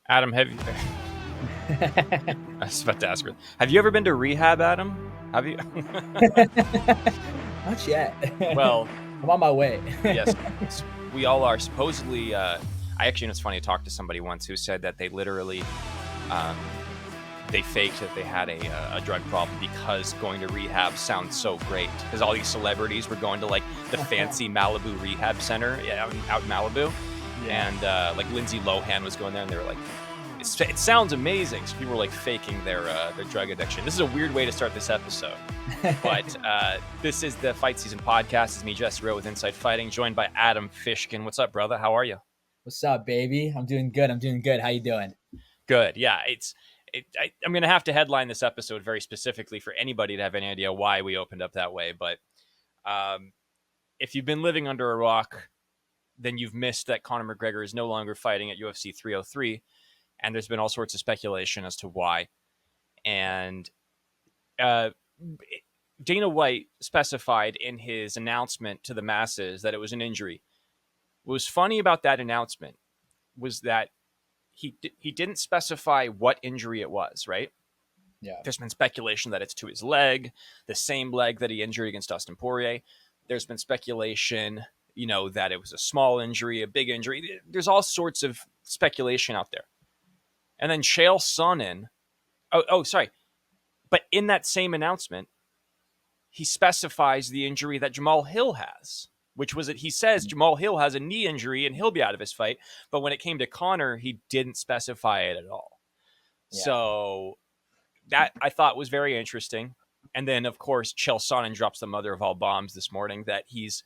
Adam, have you? I was about to ask her. Have you ever been to rehab, Adam? Have you? Not yet. Well, I'm on my way. yes, we all are. Supposedly, I actually, it's funny. I talked to somebody once who said that they literally, um, they faked that they had a drug problem because going to rehab sounds so great. Because all these celebrities were going to like the fancy Malibu rehab center, yeah, out in Malibu, Yeah. and like Lindsay Lohan was going there, and they were like, it sounds amazing. So people were like faking their drug addiction. This is a weird way to start this episode, but this is the Fight SZN Podcast. It's me, Jesse Rowe, with Inside Fighting, joined by Adam Fishkin. What's up, brother? How are you? What's up, baby? I'm doing good. How you doing? Good. Yeah, I'm going to have to headline this episode very specifically for anybody to have any idea why we opened up that way. But if you've been living under a rock, then you've missed that Conor McGregor is no longer fighting at UFC 303. And there's been all sorts of speculation as to why. And Dana White specified in his announcement to the masses that it was an injury. What was funny about that announcement was that he didn't specify what injury it was, right? Yeah. There's been speculation that it's to his leg, the same leg that he injured against Dustin Poirier. There's been speculation, that it was a small injury, a big injury. There's all sorts of speculation out there. And then Chael Sonnen, sorry. But in that same announcement, he specifies the injury that Jamal Hill has, which was that he says Jamal Hill has a knee injury and he'll be out of his fight. But when it came to Conor, he didn't specify it at all. Yeah. So that I thought was very interesting. And then, of course, Chael Sonnen drops the mother of all bombs this morning that he's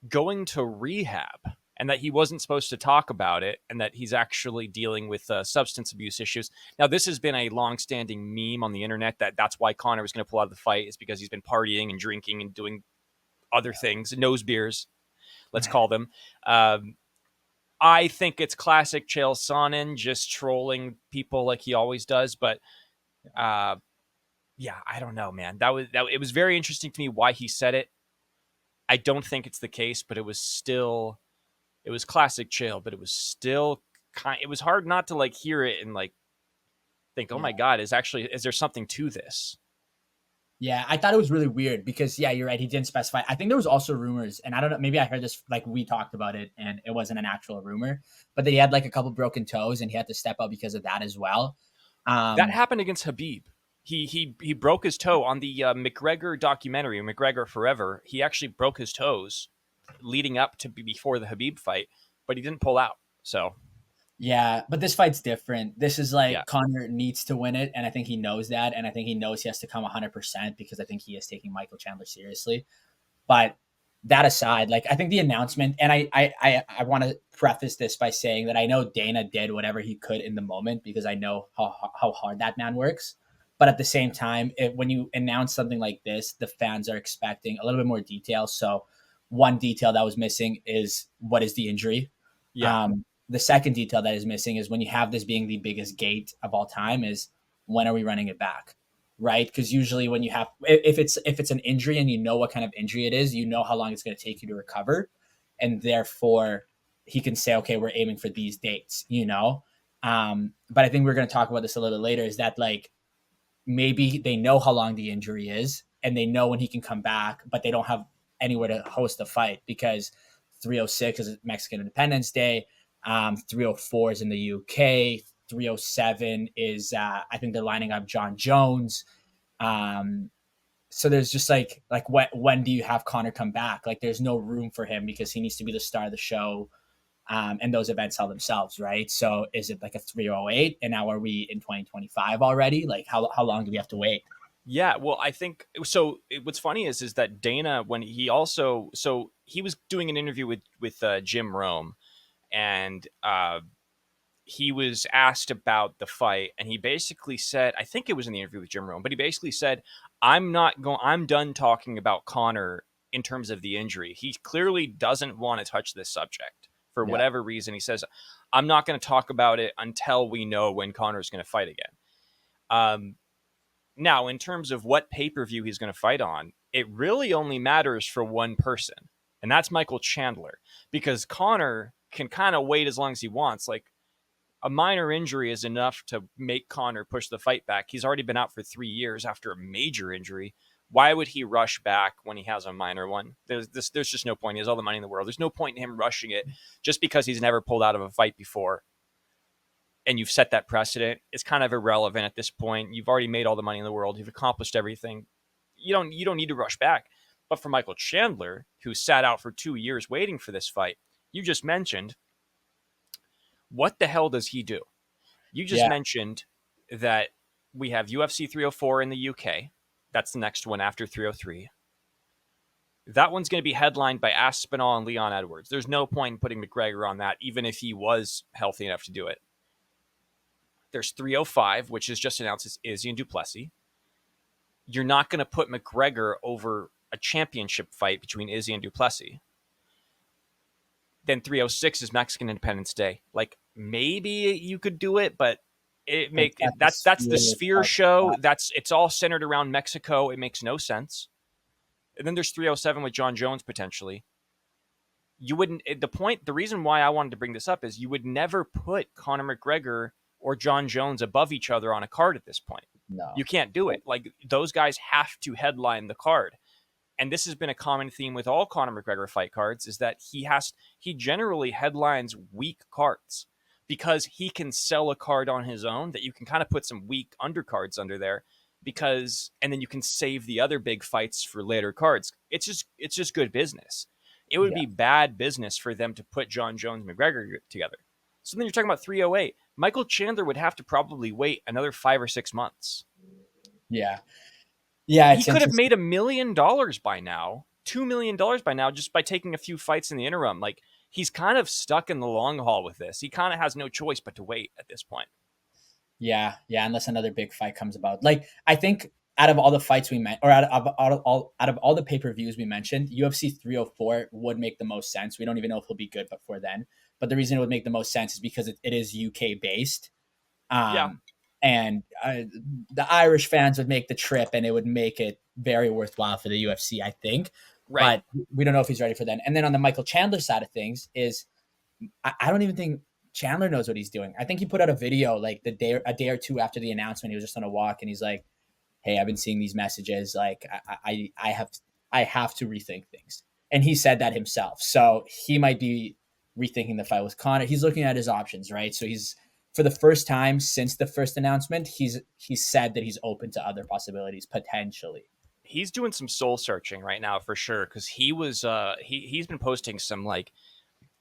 going to rehab and that he wasn't supposed to talk about it, and that he's actually dealing with substance abuse issues. Now, this has been a long-standing meme on the internet that's why Conor was going to pull out of the fight, is because he's been partying and drinking and doing other things, nose beers, let's call them. I think it's classic Chael Sonnen just trolling people like he always does, but I don't know, man. It was very interesting to me why he said it. I don't think it's the case, but it was classic Chael, but it was still it was hard not to like hear it and like think, oh my God, is there something to this? Yeah, I thought it was really weird because, yeah, you're right. He didn't specify. I think there was also rumors, and I don't know, maybe I heard this, like we talked about it and it wasn't an actual rumor, but that he had like a couple broken toes and he had to step up because of that as well. That happened against Khabib. He broke his toe on the McGregor documentary, McGregor Forever. He actually broke his toes leading up to before the Khabib fight, but he didn't pull out. So yeah, but this fight's different. This is like Conor needs to win it, and I think he knows that, and I think he knows he has to come 100% because I think he is taking Michael Chandler seriously. But that aside, like I think the announcement, and I want to preface this by saying that I know Dana did whatever he could in the moment because I know how hard that man works. But at the same time, when you announce something like this, the fans are expecting a little bit more detail. So one detail that was missing is what is the injury? Yeah. The second detail that is missing is when you have this being the biggest gate of all time is when are we running it back? Right? Because usually when you have, if it's an injury and you know what kind of injury it is, you know how long it's going to take you to recover. And therefore he can say, okay, we're aiming for these dates, But I think we're going to talk about this a little later, is that like, maybe they know how long the injury is and they know when he can come back, but they don't have anywhere to host a fight because 306 is Mexican Independence Day. 304 is in the UK. 307 is, I think they're lining up John Jones. So there's just like when do you have Conor come back? Like there's no room for him because he needs to be the star of the show. And those events sell themselves, right? So is it like a 308? And now are we in 2025 already? Like how long do we have to wait? Yeah, well, I think so. What's funny is that Dana, when he was doing an interview with Jim Rome, and he was asked about the fight, and he basically said, I think it was in the interview with Jim Rome, but he basically said, I'm done talking about Conor in terms of the injury. He clearly doesn't want to touch this subject for whatever reason. He says, I'm not going to talk about it until we know when Conor's going to fight again. Now, in terms of what pay-per-view he's going to fight on, it really only matters for one person, and that's Michael Chandler, because Conor can kind of wait as long as he wants. Like, A minor injury is enough to make Conor push the fight back. He's already been out for 3 years after a major injury. Why would he rush back when he has a minor one? There's just no point. He has all the money in the world. There's no point in him rushing it just because he's never pulled out of a fight before. And you've set that precedent. It's kind of irrelevant at this point. You've already made all the money in the world. You've accomplished everything. You don't need to rush back. But for Michael Chandler, who sat out for 2 years waiting for this fight, you just mentioned, what the hell does he do? You just mentioned that we have UFC 304 in the UK. That's the next one after 303. That one's going to be headlined by Aspinall and Leon Edwards. There's no point in putting McGregor on that, even if he was healthy enough to do it. There's 305, which is just announced as Izzy and Du Plessis. You're not going to put McGregor over a championship fight between Izzy and Du Plessis. Then 306 is Mexican Independence Day. Like, maybe you could do it, but that's the Sphere show. It's all centered around Mexico. It makes no sense. And then there's 307 with John Jones potentially. You wouldn't. The reason why I wanted to bring this up is you would never put Conor McGregor or John Jones above each other on a card at this point. No, you can't do it. Like, those guys have to headline the card. And this has been a common theme with all Conor McGregor fight cards, is that he generally headlines weak cards because he can sell a card on his own that you can kind of put some weak undercards under there, and then you can save the other big fights for later cards. It's just good business. It would be bad business for them to put John Jones and McGregor together. So then you're talking about 308. Michael Chandler would have to probably wait another 5 or 6 months. Yeah. He could have made $1 million by now, $2 million by now, just by taking a few fights in the interim. Like, he's kind of stuck in the long haul with this. He kind of has no choice but to wait at this point. Yeah, unless another big fight comes about. Like, I think out of all the fights we met, or out of all the pay-per-views we mentioned, UFC 304 would make the most sense. We don't even know if he'll be good before then. But the reason it would make the most sense is because it is UK based. And the Irish fans would make the trip, and it would make it very worthwhile for the UFC, I think. Right. But we don't know if he's ready for that. And then on the Michael Chandler side of things is, I don't even think Chandler knows what he's doing. I think he put out a video like a day or two after the announcement. He was just on a walk, and he's like, "Hey, I've been seeing these messages. Like, I have to rethink things." And he said that himself. So he might be rethinking the fight with Conor. He's looking at his options, right? So he's, for the first time since the first announcement, he's said that he's open to other possibilities potentially. He's doing some soul searching right now for sure, because he was he's been posting some, like,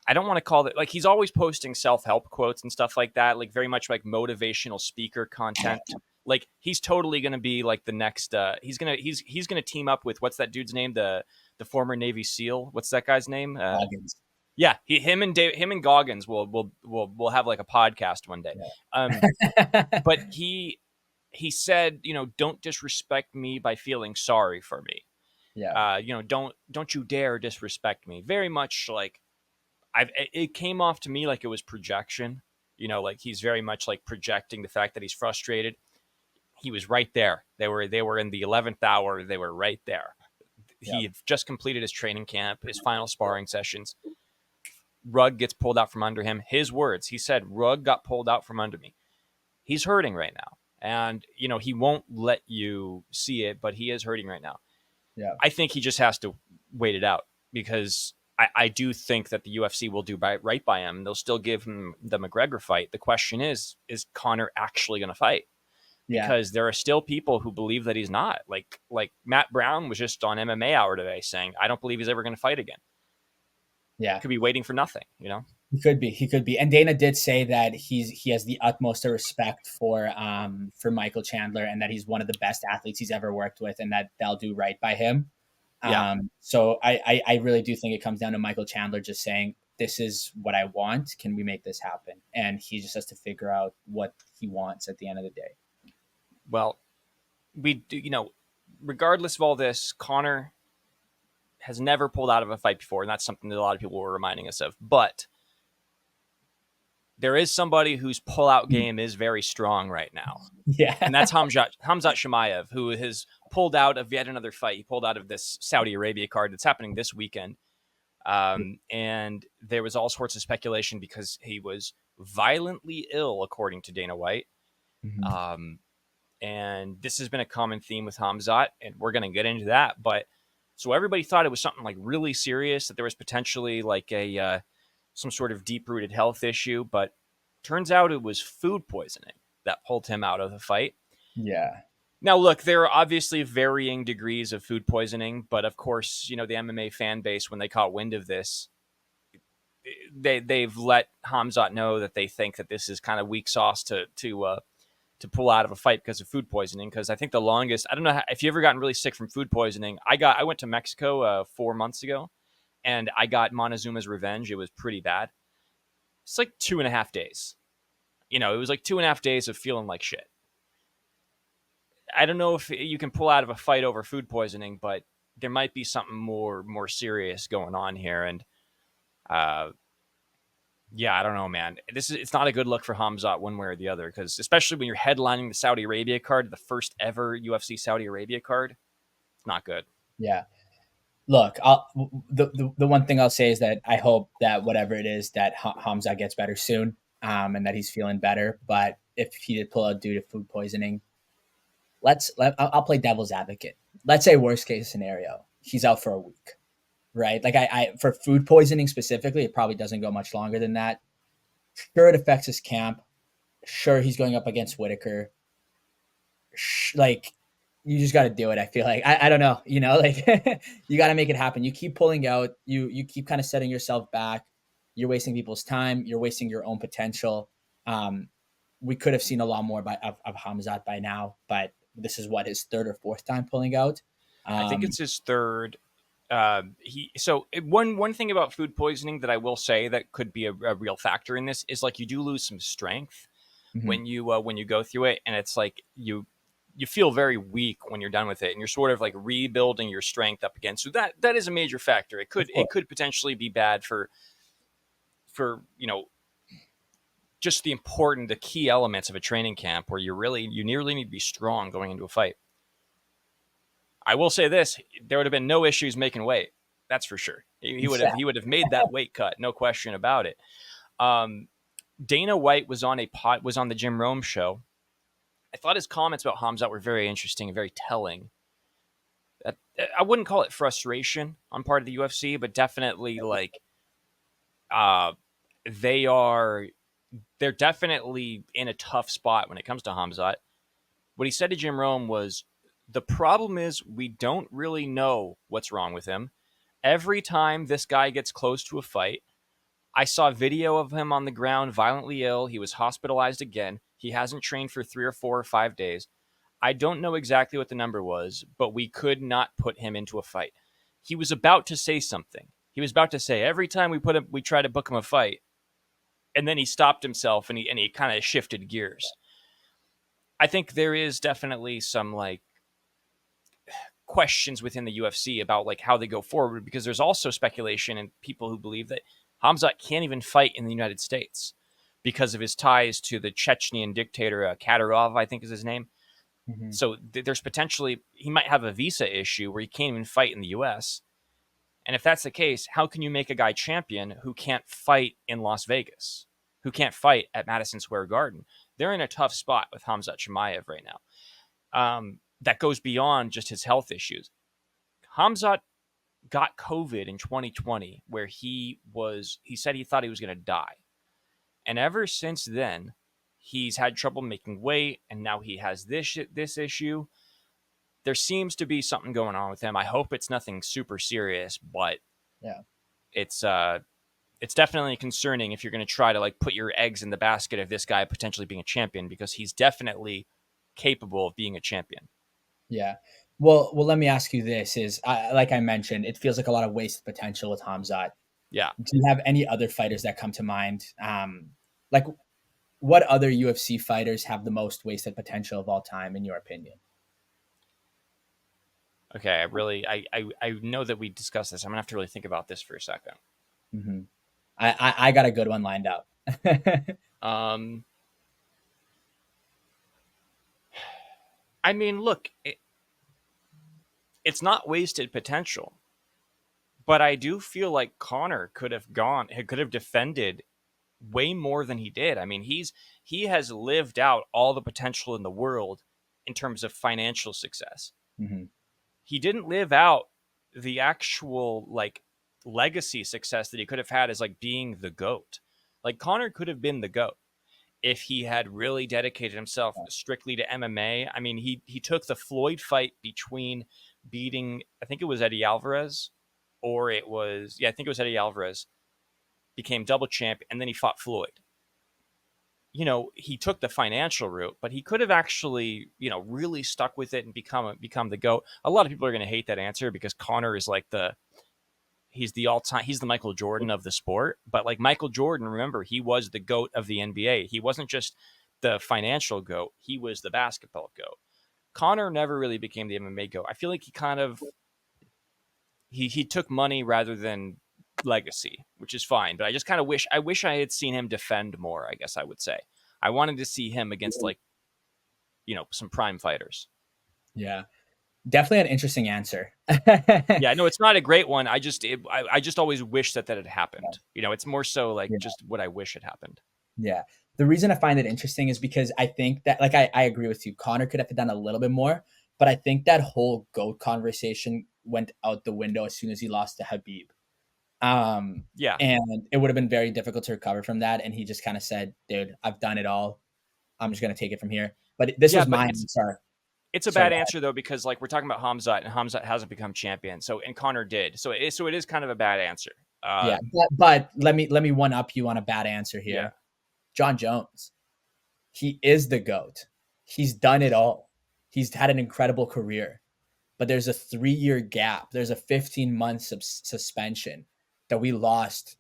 I don't want to call it, like, he's always posting self-help quotes and stuff like that, like very much like motivational speaker content. Like, he's totally going to be like the next he's going to team up with, what's that dude's name, the former Navy SEAL, what's that guy's name? Goggins. Yeah, him and Goggins will have like a podcast one day. Yeah. But he said, don't disrespect me by feeling sorry for me. Yeah. Don't you dare disrespect me. Very much like, it came off to me like it was projection. Like, he's very much like projecting the fact that he's frustrated. He was right there. They were in the 11th hour. They were right there. He had just completed his training camp, his final sparring sessions. Rug gets pulled out from under him. His words, he said, "Rug got pulled out from under me." He's hurting right now. And, he won't let you see it, but he is hurting right now. Yeah. I think he just has to wait it out, because I do think that the UFC will do right by him. They'll still give him the McGregor fight. The question is Conor actually going to fight? Yeah. Because there are still people who believe that he's not. Like Matt Brown was just on MMA Hour today saying, "I don't believe he's ever going to fight again." Yeah. Could be waiting for nothing, He could be. And Dana did say that he has the utmost respect for Michael Chandler, and that he's one of the best athletes he's ever worked with, and that they'll do right by him. Yeah. So I really do think it comes down to Michael Chandler just saying, "This is what I want. Can we make this happen?" And he just has to figure out what he wants at the end of the day. Well, we do, regardless of all this, Conor has never pulled out of a fight before, and that's something that a lot of people were reminding us of. But there is somebody whose pull-out game is very strong right now. Yeah. And that's Khamzat Chimaev, who has pulled out of yet another fight. He pulled out of this Saudi Arabia card that's happening this weekend. And there was all sorts of speculation because he was violently ill, according to Dana White. Mhm. Um, and this has been a common theme with Khamzat, and we're going to get into that. But so everybody thought it was something like really serious, that there was potentially like a some sort of deep-rooted health issue, but turns out it was food poisoning that pulled him out of the fight. Yeah. Now, look, there are obviously varying degrees of food poisoning, but of course, the MMA fan base, when they caught wind of this, they've let Khamzat know that they think that this is kind of weak sauce to pull out of a fight because of food poisoning. Because I think the longest, I don't know if you ever gotten really sick from food poisoning. I went to Mexico 4 months ago, and I got Montezuma's Revenge. It was pretty bad. It's like 2.5 days. It was like 2.5 days of feeling like shit. I don't know if you can pull out of a fight over food poisoning, but there might be something more serious going on here. And yeah, I don't know, man. It's not a good look for Khamzat one way or the other, because especially when you're headlining the Saudi Arabia card, the first ever UFC Saudi Arabia card, it's not good. Yeah. Look, the one thing I'll say is that I hope that whatever it is, that Hamza gets better soon, and that he's feeling better. But if he did pull out due to food poisoning, I'll play devil's advocate. Let's say worst case scenario, he's out for a week, right? Like I for food poisoning specifically, it probably doesn't go much longer than that. Sure, it affects his camp. Sure, he's going up against Whittaker. Like, you just got to do it. I feel like I don't know, like you got to make it happen. You keep pulling out, you keep kind of setting yourself back. You're wasting people's time. You're wasting your own potential. We could have seen a lot more of Khamzat by now, but this is what, his third or fourth time pulling out. I think it's his third. One thing about food poisoning that I will say that could be a real factor in this is, like, you do lose some strength when you go through it, and it's like you feel very weak when you're done with it, and you're sort of like rebuilding your strength up again. So that is a major factor. It could potentially be bad for just the key elements of a training camp, where you nearly need to be strong going into a fight. I will say this: there would have been no issues making weight. That's for sure. He would have made that weight cut, no question about it. Dana White was on the Jim Rome show. I thought his comments about Khamzat were very interesting and very telling. I wouldn't call it frustration on part of the UFC, but definitely like they're definitely in a tough spot when it comes to Khamzat. What he said to Jim Rome was, the problem is we don't really know what's wrong with him. Every time this guy gets close to a fight, I saw video of him on the ground violently ill. He was hospitalized again. He hasn't trained for 3 or 4 or 5 days. I don't know exactly what the number was, but we could not put him into a fight. He was about to say something. He was about to say, every time we try to book him a fight, and then he stopped himself and he kind of shifted gears. I think there is definitely some like questions within the UFC about like how they go forward, because there's also speculation and people who believe that Khamzat can't even fight in the United States because of his ties to the Chechnyan dictator Kadyrov, I think is his name. Mm-hmm. So there's potentially, he might have a visa issue where he can't even fight in the US. And if that's the case, how can you make a guy champion who can't fight in Las Vegas, who can't fight at Madison Square Garden? They're in a tough spot with Khamzat Chimaev right now. That goes beyond just his health issues. Khamzat got COVID in 2020, where he said he thought he was going to die. And ever since then, he's had trouble making weight, and now he has this issue. There seems to be something going on with him. I hope it's nothing super serious, but yeah, it's definitely concerning if you're going to try to like put your eggs in the basket of this guy potentially being a champion, because he's definitely capable of being a champion. Yeah. Well, let me ask you this: like I mentioned, it feels like a lot of wasted potential with Khamzat. Yeah. Do you have any other fighters that come to mind? Like, what other UFC fighters have the most wasted potential of all time, in your opinion? Okay, I know that we discussed this. I'm gonna have to really think about this for a second. Mm-hmm. I got a good one lined up. I mean, look, it's not wasted potential, but I do feel like Conor could have defended way more than he did. I mean, he has lived out all the potential in the world in terms of financial success. Mm-hmm. He didn't live out the actual like legacy success that he could have had as like being the GOAT. Like Conor could have been the GOAT if he had really dedicated himself strictly to MMA. I mean, he took the Floyd fight between beating, I think it was Eddie Alvarez, or it was, I think it was Eddie Alvarez, became double champ, and then he fought Floyd. You know, he took the financial route, but he could have actually, you know, really stuck with it and become the GOAT. A lot of people are going to hate that answer because Conor is like he's the Michael Jordan of the sport. But like Michael Jordan, remember, he was the GOAT of the NBA. He wasn't just the financial GOAT, he was the basketball GOAT. Conor never really became the MMA GOAT. I feel like he kind of he took money rather than legacy, which is fine. But I just kind of wish I had seen him defend more, I guess I would say. I wanted to see him against like, you know, some prime fighters. Yeah. Definitely an interesting answer. Yeah, no, it's not a great one. I just always wish that had happened. You know, it's more so like just what I wish had happened. Yeah. The reason I find it interesting is because I think that, like, I agree with you. Conor could have done a little bit more, but I think that whole GOAT conversation went out the window as soon as he lost to Khabib. Yeah. And it would have been very difficult to recover from that. And he just kind of said, dude, I've done it all. I'm just going to take it from here. But this was my answer. It's a bad answer, though, because like we're talking about Khamzat, and Khamzat hasn't become champion. So, and Conor did. So it is kind of a bad answer. Yeah. But let me one up you on a bad answer here. Yeah. Jon Jones. He is the GOAT. He's done it all. He's had an incredible career. But there's a 3-year gap. There's a 15-month suspension that we lost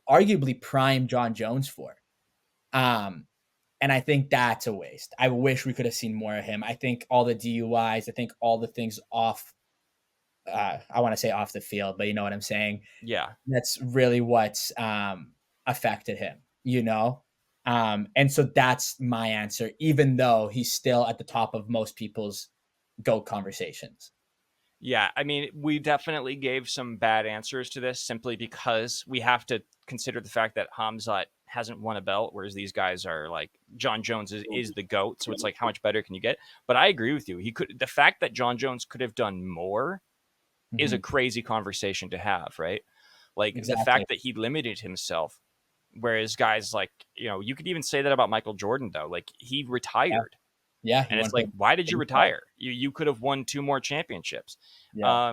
arguably prime Jon Jones for. And I think that's a waste. I wish we could have seen more of him. I think all the DUIs, I think all the things off, I want to say off the field, but you know what I'm saying? Yeah. That's really what's affected him, you know? And so that's my answer, even though he's still at the top of most people's GOAT conversations. Yeah, I mean, we definitely gave some bad answers to this simply because we have to consider the fact that Khamzat hasn't won a belt, whereas these guys are like, Jon Jones is the GOAT. So it's like, how much better can you get? But I agree with you. The fact that Jon Jones could have done more is a crazy conversation to have, right? Like the fact that he limited himself, whereas guys like, you know, you could even say that about Michael Jordan, though. Like he retired. Yeah. And it's like, why did you retire? You could have won 2 more championships. Yeah.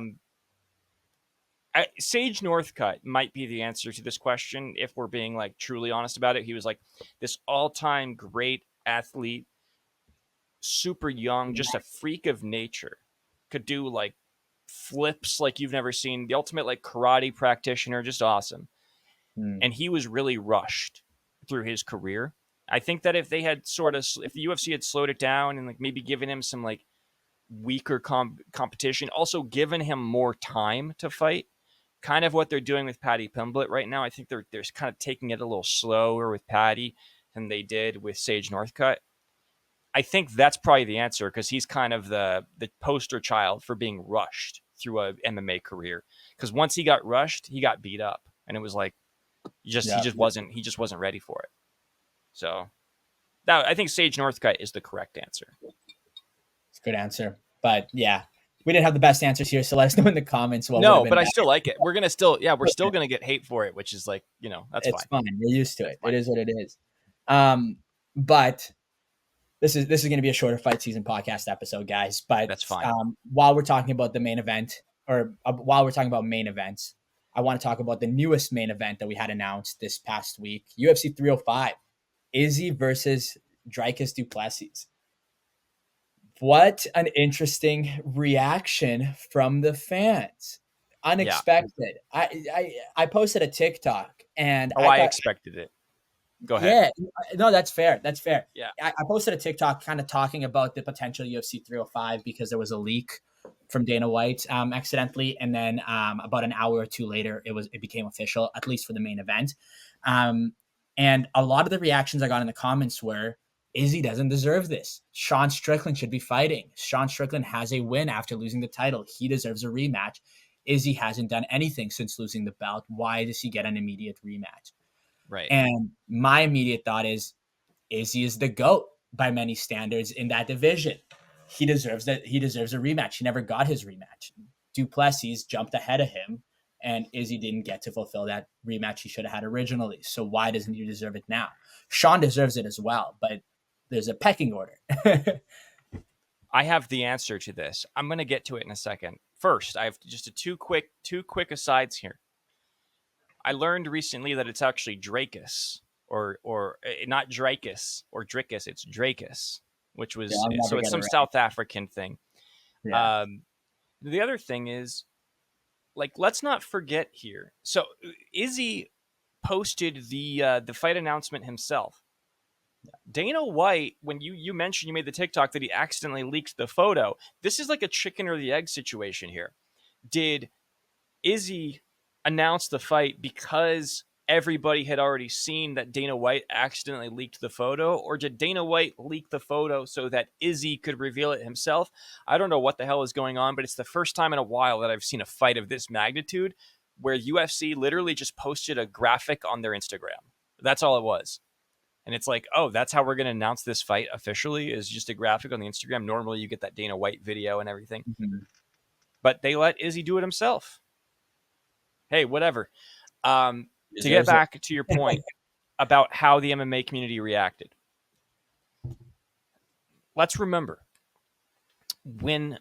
Sage Northcutt might be the answer to this question if we're being like truly honest about it. He was like this all-time great athlete, super young, just a freak of nature, could do like flips like you've never seen, the ultimate like karate practitioner, just awesome. And he was really rushed through his career. I think that if they had if the UFC had slowed it down and like maybe given him some like weaker competition, also given him more time to fight, kind of what they're doing with Paddy Pimblett right now. I think they're kind of taking it a little slower with Paddy than they did with Sage Northcutt. I think that's probably the answer because he's kind of the poster child for being rushed through a MMA career. Because once he got rushed, he got beat up, and it was like he just wasn't ready for it. So I think Sage Northcutt is the correct answer. It's a good answer. But yeah, we didn't have the best answers here, so let us know in the comments. No, but I still like it. We're still going to get hate for it, which is like, you know, that's it's fine. We're used to it. It is what it is. But this is going to be a shorter Fight Season podcast episode, guys. But that's fine. While we're talking about the main event, or while we're talking about main events, I want to talk about the newest main event that we had announced this past week, UFC 305. Izzy versus Dricus Du Plessis. What an interesting reaction from the fans. Unexpected. Yeah. I posted a TikTok and I expected it. Go ahead. Yeah, no, that's fair. That's fair. Yeah. I posted a TikTok kind of talking about the potential UFC 305 because there was a leak from Dana White accidentally. And then about an hour or two later, it became official, at least for the main event. And a lot of the reactions I got in the comments were, Izzy doesn't deserve this. Sean Strickland should be fighting. Sean Strickland has a win after losing the title. He deserves a rematch. Izzy hasn't done anything since losing the belt. Why does he get an immediate rematch? Right. And my immediate thought is Izzy is the GOAT by many standards in that division. He deserves that. He deserves a rematch. He never got his rematch. Du Plessis jumped ahead of him, and Izzy didn't get to fulfill that rematch he should have had originally. So why doesn't he deserve it now? Sean deserves it as well, but there's a pecking order. I have the answer to this. I'm going to get to it in a second. First, I have just two quick asides here. I learned recently that it's actually Dracus, or not Dracus or Dricus. It's Dracus, which was so it's some South African thing. Yeah. The other thing is, like, let's not forget here. So Izzy posted the fight announcement himself. Dana White, when you mentioned, you made the TikTok that he accidentally leaked the photo. This is like a chicken or the egg situation here. Did Izzy announce the fight because everybody had already seen that Dana White accidentally leaked the photo, or did Dana White leak the photo so that Izzy could reveal it himself? I don't know what the hell is going on, but it's the first time in a while that I've seen a fight of this magnitude where UFC literally just posted a graphic on their Instagram. That's all it was. And it's like, oh, that's how we're going to announce this fight officially, is just a graphic on the Instagram. Normally you get that Dana White video and everything. Mm-hmm. But they let Izzy do it himself. Hey, whatever. To get back to your point about how the MMA community reacted. Let's remember, when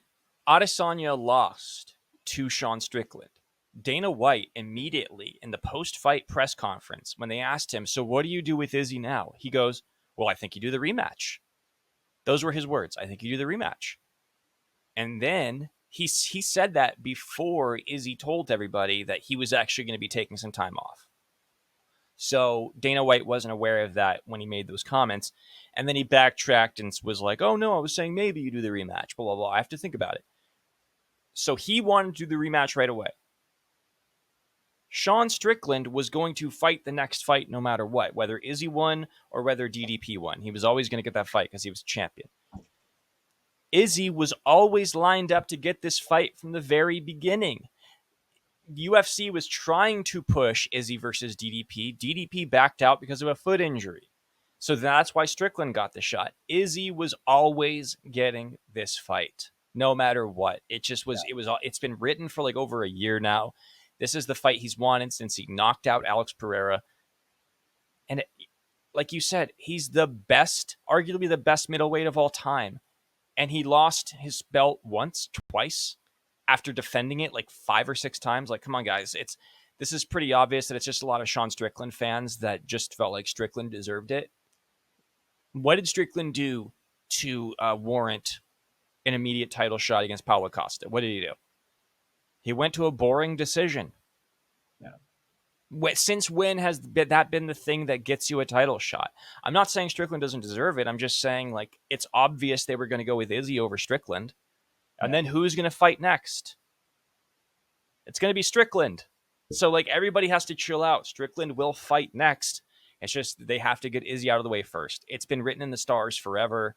Adesanya lost to Sean Strickland, Dana White immediately in the post-fight press conference, when they asked him, so what do you do with Izzy now? He goes, well, I think you do the rematch. Those were his words. I think you do the rematch. And then he said that before Izzy told everybody that he was actually going to be taking some time off. So Dana White wasn't aware of that when he made those comments. And then he backtracked and was like, oh, no, I was saying maybe you do the rematch, blah, blah, blah. I have to think about it. So he wanted to do the rematch right away. Sean Strickland was going to fight the next fight no matter what, whether Izzy won or whether DDP won. He was always going to get that fight because he was champion. Izzy was always lined up to get this fight from the very beginning. UFC was trying to push Izzy versus DDP. DDP backed out because of a foot injury. So that's why Strickland got the shot. Izzy was always getting this fight, no matter what. It just was, it's been written for like over a year now. This is the fight he's wanted since he knocked out Alex Pereira. And like you said, he's the best, arguably the best middleweight of all time. And he lost his belt once, twice, after defending it like 5 or 6 times. Like, come on, guys. This is pretty obvious that it's just a lot of Sean Strickland fans that just felt like Strickland deserved it. What did Strickland do to warrant an immediate title shot against Paulo Costa? What did he do? He went to a boring decision. Yeah. Since when has that been the thing that gets you a title shot? I'm not saying Strickland doesn't deserve it. I'm just saying, like, it's obvious they were going to go with Izzy over Strickland. And then who's going to fight next? It's going to be Strickland. So, like, everybody has to chill out. Strickland will fight next. It's just they have to get Izzy out of the way first. It's been written in the stars forever.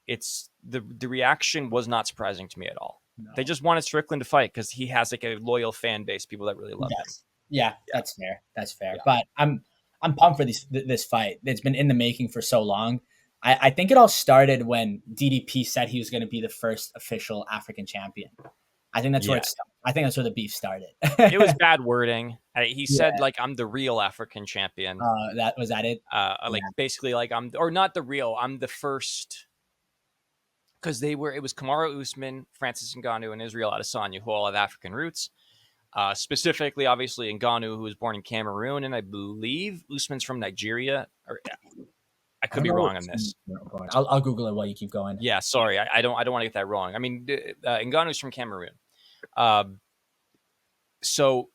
It's the reaction was not surprising to me at all. No. They just wanted Strickland to fight because he has like a loyal fan base, people that really love him. Yeah, that's fair. That's fair. Yeah. But I'm pumped for this fight. It's been in the making for so long. I think it all started when DDP said he was going to be the first official African champion. I think that's where I think that's where the beef started. It was bad wording. He said like, I'm the real African champion. Was that it? Like basically like I'm not the real. I'm the first. Because it was Kamaru Usman, Francis Ngannou, and Israel Adesanya, who all have African roots. Specifically, obviously, Ngannou, who was born in Cameroon, and I believe Usman's from Nigeria. Or I could be wrong on this. I'll Google it while you keep going. Yeah, sorry, I don't want to get that wrong. I mean, Ngannou's from Cameroon. So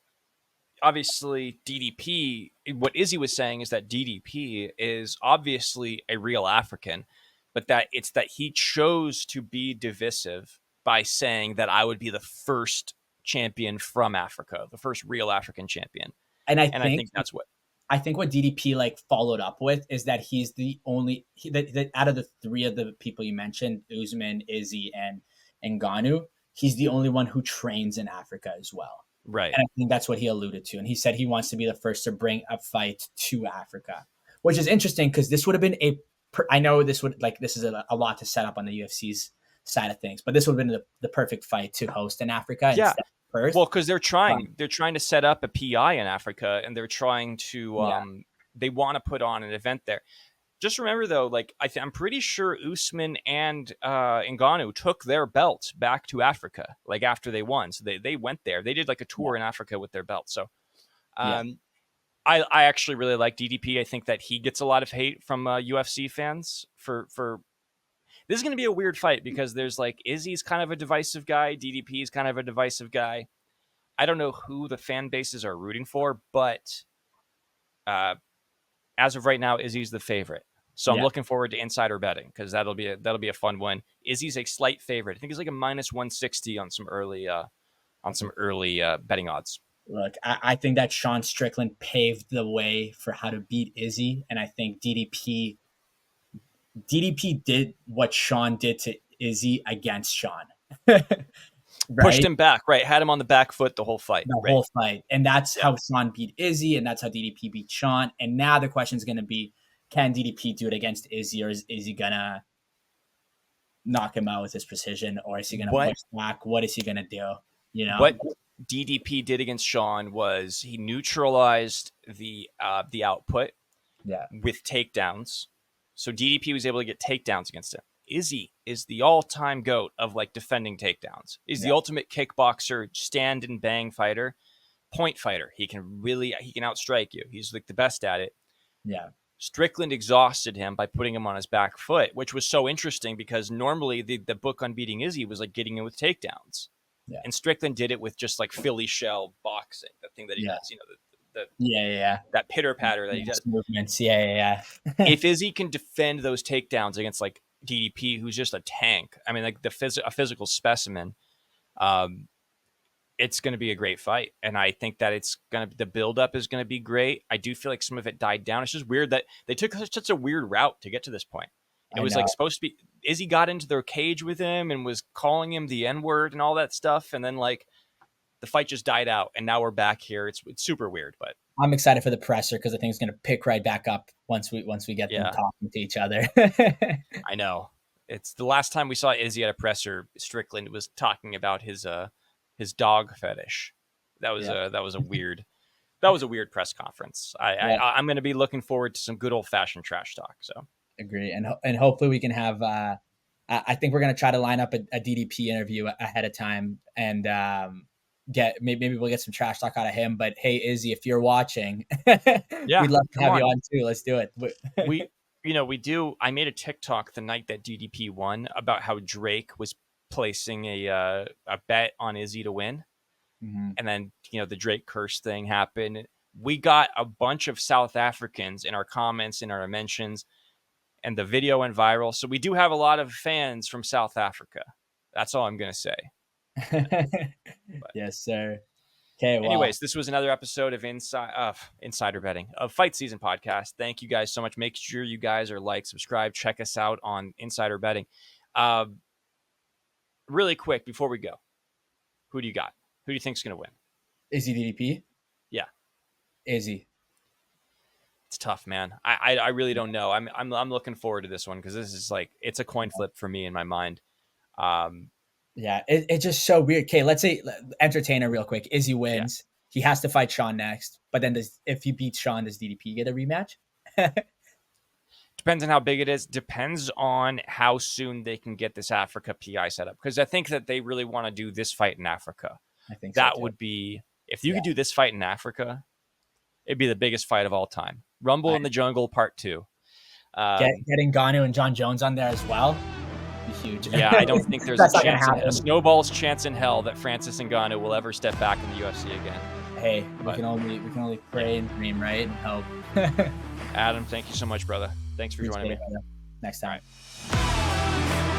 obviously, DDP. What Izzy was saying is that DDP is obviously a real African. But that he chose to be divisive by saying that I would be the first champion from Africa, the first real African champion. And I think that's what DDP like followed up with is that he's the only that out of the 3 of the people you mentioned, Usman, Izzy, and Ngannou, he's the only one who trains in Africa as well. Right. And I think that's what he alluded to. And he said he wants to be the first to bring a fight to Africa, which is interesting because this would have been I know this is a lot to set up on the UFC's side of things, but this would have been the perfect fight to host in Africa Yeah. instead of Perth. Well, because they're trying to set up a PI in Africa, and they're trying to they want to put on an event there. Just remember though, like I'm pretty sure Usman and Ngannou took their belts back to Africa, like after they won. So they went there. They did like a tour in Africa with their belt. So I actually really like DDP. I think that he gets a lot of hate from UFC fans for this is going to be a weird fight because there's like Izzy's kind of a divisive guy, DDP's kind of a divisive guy. I don't know who the fan bases are rooting for, but as of right now, Izzy's the favorite. So I'm looking forward to insider betting because that'll be a fun one. Izzy's a slight favorite. I think he's like a -160 on some early betting odds. Look, I think that Sean Strickland paved the way for how to beat Izzy, and I think DDP did what Sean did to Izzy against Sean. Right? Pushed him back, right? Had him on the back foot the whole fight. Whole fight. And that's how Sean beat Izzy, and that's how DDP beat Sean. And now the question is going to be, can DDP do it against Izzy, or is Izzy going to knock him out with his precision, or is he going to push back? What is he going to do? You know? What DDP did against Sean was he neutralized the output with takedowns. So DDP was able to get takedowns against him. Izzy is the all-time GOAT of like defending takedowns. He's the ultimate kickboxer, stand and bang fighter, point fighter. He can outstrike you. He's like the best at it. Yeah. Strickland exhausted him by putting him on his back foot, which was so interesting because normally the book on beating Izzy was like getting him with takedowns. Yeah. And Strickland did it with just like Philly shell boxing, the thing that he does, you know, that pitter patter that he does. Movements. If Izzy can defend those takedowns against like DDP, who's just a tank, I mean, like a physical specimen, it's going to be a great fight. And I think that the buildup is going to be great. I do feel like some of it died down. It's just weird that they took such a weird route to get to this point. It was like supposed to be Izzy got into their cage with him and was calling him the N-word and all that stuff. And then like the fight just died out and now we're back here. It's super weird, but I'm excited for the presser because I think it's going to pick right back up once we get them talking to each other. I know. It's the last time we saw Izzy at a presser, Strickland was talking about his dog fetish. That was a weird press conference. I'm going to be looking forward to some good old fashioned trash talk. So agree, and hopefully we can have. I think we're going to try to line up a DDP interview ahead of time and maybe we'll get some trash talk out of him. But hey, Izzy, if you're watching, we'd love to have you on too. Let's do it. We do. I made a TikTok the night that DDP won about how Drake was placing a bet on Izzy to win. Mm-hmm. And then, the Drake curse thing happened. We got a bunch of South Africans in our comments, in our mentions, and the video went viral. So we do have a lot of fans from South Africa. That's all I'm going to say. Yes, sir. Okay. Well. Anyways, this was another episode of Insider Betting of Fight SZN Podcast. Thank you guys so much. Make sure you guys are subscribe, check us out on Insider Betting. Really quick before we go, who do you got? Who do you think's going to win? Izzy DDP? Yeah. Izzy. It's tough, man. I really don't know. I'm looking forward to this one because this is it's a coin flip for me in my mind. Yeah, it's just so weird. Okay, let's say entertainer real quick. Izzy wins. Yeah. He has to fight Sean next. But then if he beats Sean, does DDP get a rematch? Depends on how big it is. Depends on how soon they can get this Africa PI set up. Because I think that they really want to do this fight in Africa. I think that would be, if you could do this fight in Africa, it'd be the biggest fight of all time. Rumble in the Jungle Part 2. Getting Ngannou and John Jones on there as well. Be huge. Yeah, I don't think there's a snowball's chance in hell that Francis Ngannou will ever step back in the UFC again. Hey, we can only pray and dream, right? And hope. Adam, thank you so much, brother. Thanks for joining me. Next time. All right.